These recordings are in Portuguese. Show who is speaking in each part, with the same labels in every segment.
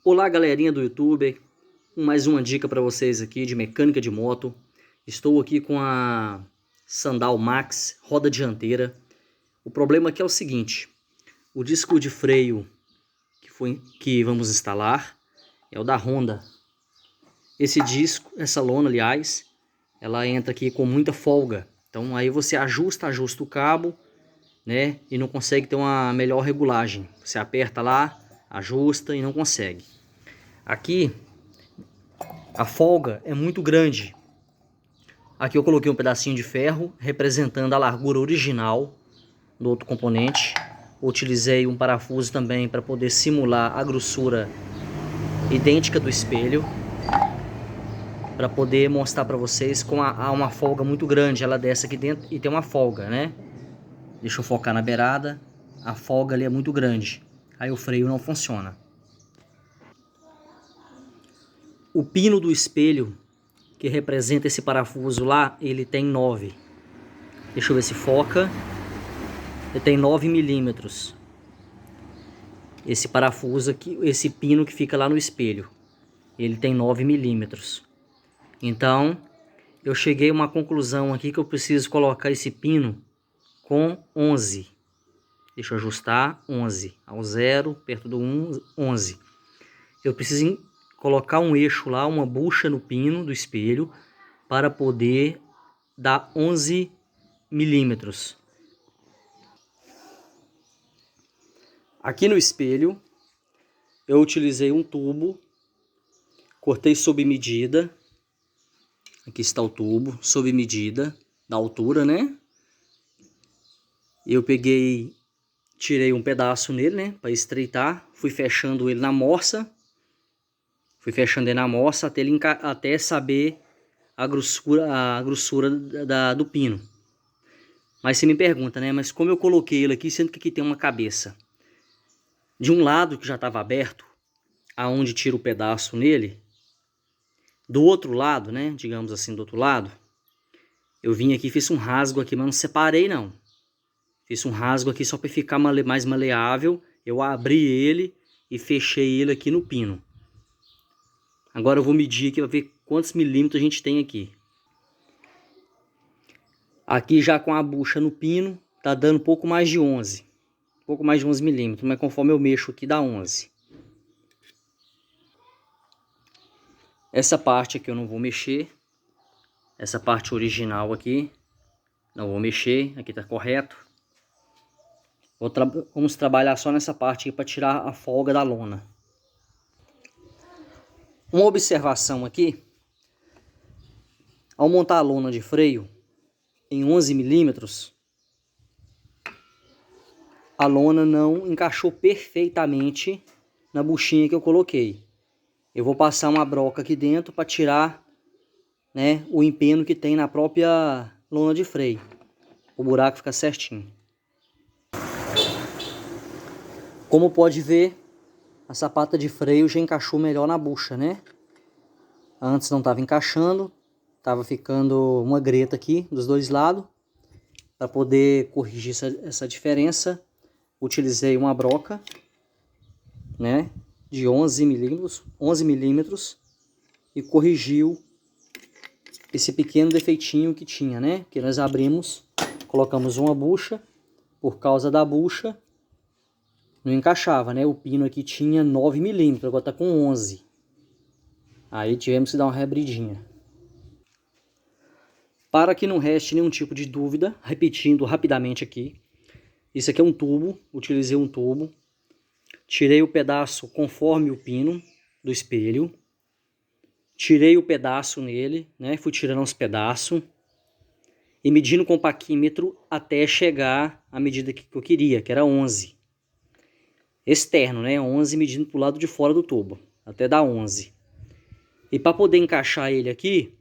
Speaker 1: Olá, galerinha do YouTube, mais uma dica para vocês aqui de mecânica de moto. Estou aqui com a Sandal Max, roda dianteira. O problema aqui é o seguinte: o disco de freio que vamos instalar é o da Honda. Esse disco, essa lona, aliás, ela entra aqui com muita folga. Então aí você ajusta o cabo, né? E não consegue ter uma melhor regulagem. Você aperta lá, ajusta e não consegue. Aqui a folga é muito grande. Aqui eu coloquei um pedacinho de ferro representando a largura original do outro componente. Utilizei um parafuso também para poder simular a grossura idêntica do espelho, para poder mostrar para vocês como há uma folga muito grande. Ela desce aqui dentro e tem uma folga, né? Deixa eu focar na beirada. A folga ali é muito grande, aí o freio não funciona. O pino do espelho que representa esse parafuso lá, ele tem 9. Deixa eu ver se foca. Ele tem 9 milímetros. Esse parafuso aqui, esse pino que fica lá no espelho, ele tem 9 milímetros. Então, eu cheguei a uma conclusão aqui que eu preciso colocar esse pino com 11. Deixa eu ajustar, 11. Ao 0, perto do 1, 11. Eu preciso colocar um eixo lá, uma bucha no pino do espelho, para poder dar 11 milímetros. Aqui no espelho, eu utilizei um tubo, cortei sob medida. Aqui está o tubo, sob medida, da altura, né? Eu peguei, tirei um pedaço nele, né? Para estreitar, fui fechando ele na morsa. Fui fechando ele na morsa até saber a grossura do pino. Mas você me pergunta, né? Mas como eu coloquei ele aqui, sendo que aqui tem uma cabeça? De um lado que já estava aberto, aonde tira o pedaço nele, do outro lado, né? Digamos assim, do outro lado, eu vim aqui e fiz um rasgo aqui, mas não separei não. Fiz um rasgo aqui só para ficar mais maleável. Eu abri ele e fechei ele aqui no pino. Agora eu vou medir aqui para ver quantos milímetros a gente tem aqui. Aqui já com a bucha no pino, tá dando pouco mais de 11. Pouco mais de 11 milímetros, mas conforme eu mexo aqui dá 11. Essa parte aqui eu não vou mexer. Essa parte original aqui, não vou mexer. Aqui tá correto. Vamos trabalhar só nessa parte aqui para tirar a folga da lona. Uma observação aqui. Ao montar a lona de freio em 11 milímetros, a lona não encaixou perfeitamente na buchinha que eu coloquei. Eu vou passar uma broca aqui dentro para tirar, né, o empeno que tem na própria lona de freio. O buraco fica certinho. Como pode ver, a sapata de freio já encaixou melhor na bucha, né? Antes não estava encaixando, estava ficando uma greta aqui dos dois lados. Para poder corrigir essa diferença, utilizei uma broca, né, de 11 milímetros e corrigiu esse pequeno defeitinho que tinha, né? Que nós abrimos, colocamos uma bucha, por causa da bucha não encaixava, né? O pino aqui tinha 9 milímetros, agora tá com 11. Aí tivemos que dar uma reabridinha. Para que não reste nenhum tipo de dúvida, repetindo rapidamente aqui. Isso aqui é um tubo, utilizei um tubo. Tirei o pedaço conforme o pino do espelho. Tirei o pedaço nele, né? Fui tirando uns pedaços. E medindo com o paquímetro até chegar à medida que eu queria, que era 11. Externo, né? 11 medindo para o lado de fora do tubo, até dar 11. E para poder encaixar ele aqui,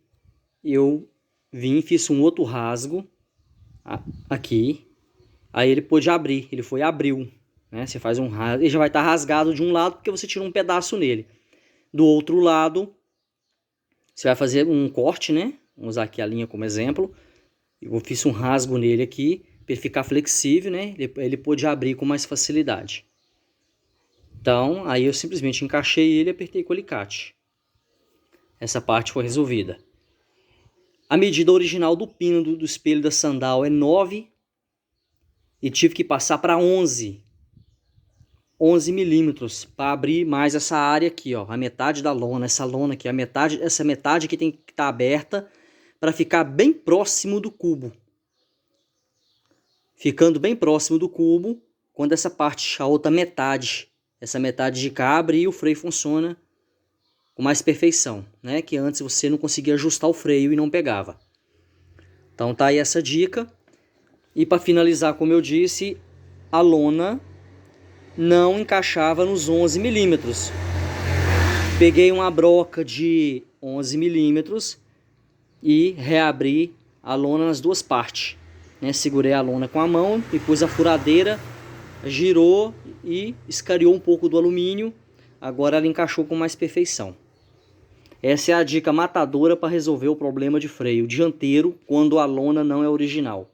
Speaker 1: eu vim e fiz um outro rasgo aqui. Aí ele pôde abrir, ele abriu, né? Você faz um rasgo, ele já vai estar rasgado de um lado porque você tirou um pedaço nele. Do outro lado, você vai fazer um corte, né? Vamos usar aqui a linha como exemplo. Eu fiz um rasgo nele aqui, para ele ficar flexível, né? Ele pôde abrir com mais facilidade. Então, aí eu simplesmente encaixei ele e apertei com o alicate. Essa parte foi resolvida. A medida original do pino do espelho da Sandal é 9 e tive que passar para 11 milímetros para abrir mais essa área aqui, ó, a metade da lona, essa lona aqui, essa metade que tem que estar aberta para ficar bem próximo do cubo. Ficando bem próximo do cubo, quando essa parte, a outra metade, essa metade de cá abre e o freio funciona com mais perfeição, né? Que antes você não conseguia ajustar o freio e não pegava. Então tá aí essa dica. E para finalizar, como eu disse, a lona não encaixava nos 11 milímetros. Peguei uma broca de 11 milímetros e reabri a lona nas duas partes, né? Segurei a lona com a mão e pus a furadeira, girou e escariou um pouco do alumínio. Agora ela encaixou com mais perfeição. Essa é a dica matadora para resolver o problema de freio dianteiro quando a lona não é original.